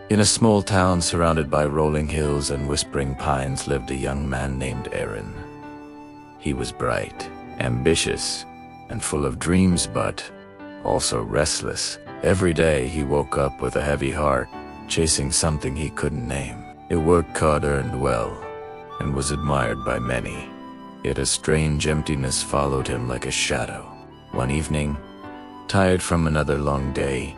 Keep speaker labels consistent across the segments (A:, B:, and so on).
A: In a small town surrounded by rolling hills and whispering pines lived a young man named Aaron. He was bright, ambitious, and full of dreams, but also restless. Every day he woke up with a heavy heart, chasing something he couldn't name. It worked hard, earned well, and was admired by many. Yet a strange emptiness followed him like a shadow. One evening, tired from another long day,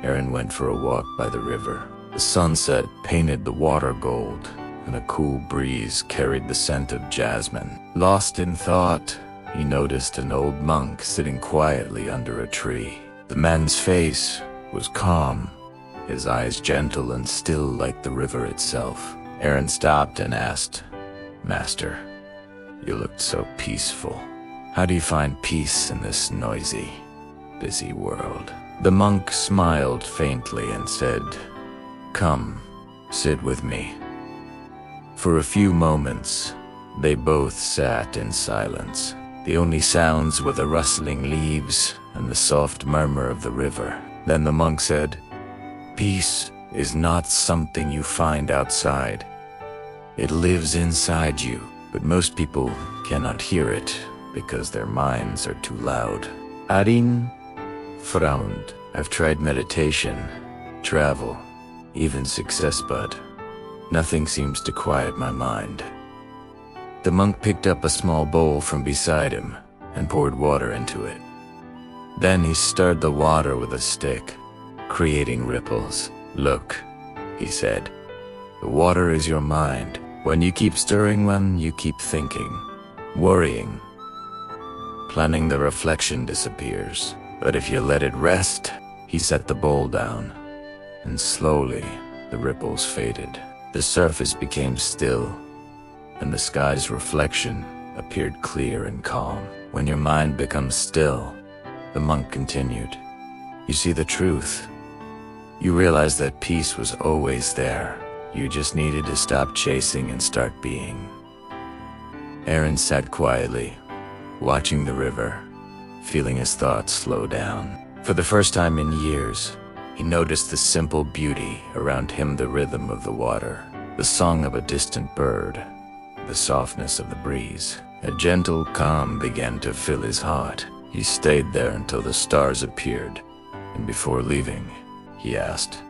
A: Aaron went for a walk by the river. The sunset painted the water gold, and a cool breeze carried the scent of jasmine. Lost in thought, he noticed an old monk sitting quietly under a tree. The man's face was calm, his eyes gentle and still like the river itself. Aaron stopped and asked, "Master, you looked so peaceful. How do you find peace in this noisy, busy world?" The monk smiled faintly and said, "Come, sit with me." For a few moments, they both sat in silence. The only sounds were the rustling leaves and the soft murmur of the river. Then the monk said, "Peace is not something you find outside. It lives inside you, but most people cannot hear it because their minds are too loud." Aaron frowned. "I've tried meditation, travel, even success, but nothing seems to quiet my mind." The monk picked up a small bowl from beside him and poured water into it. Then he stirred the water with a stick, creating ripples. "Look," he said, "the water is your mind. When you keep stirring one, you keep thinking, worrying, planning, the reflection disappears. But if you let it rest," he set the bowl down, and slowly the ripples faded. The surface became still, and the sky's reflection appeared clear and calm. "When your mind becomes still," the monk continued, "you see the truth. You realize that peace was always there. You just needed to stop chasing and start being." Aaron sat quietly, watching the river, feeling his thoughts slow down. For the first time in years, he noticed the simple beauty around him, the rhythm of the water, the song of a distant bird, the softness of the breeze. A gentle calm began to fill his heart. He stayed there until the stars appeared, and before leaving, he asked,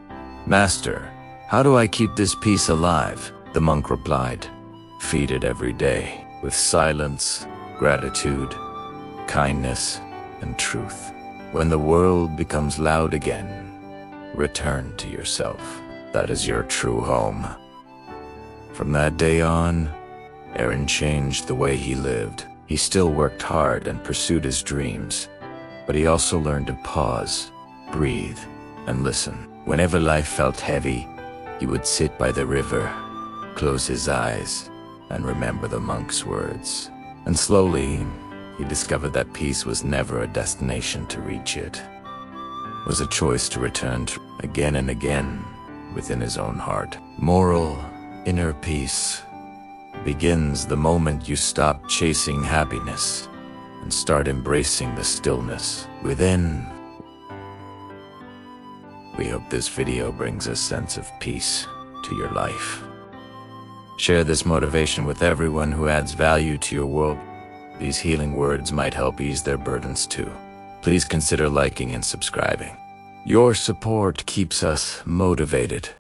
A: "Master, how do I keep this peace alive?" The monk replied, "Feed it every day with silence, gratitude, kindness, and truth. When the world becomes loud again, return to yourself. That is your true home." From that day on, Aaron changed the way he lived. He still worked hard and pursued his dreams, but he also learned to pause, breathe, and listen. Whenever life felt heavy, he would sit by the river, close his eyes, and remember the monk's words. And slowly, he discovered that peace was never a destination to reach. It was a choice to return to again and again within his own heart. Moral: inner peace begins the moment you stop chasing happiness and start embracing the stillness within. We hope this video brings a sense of peace to your life. Share this motivation with everyone who adds value to your world. These healing words might help ease their burdens too. Please consider liking and subscribing. Your support keeps us motivated.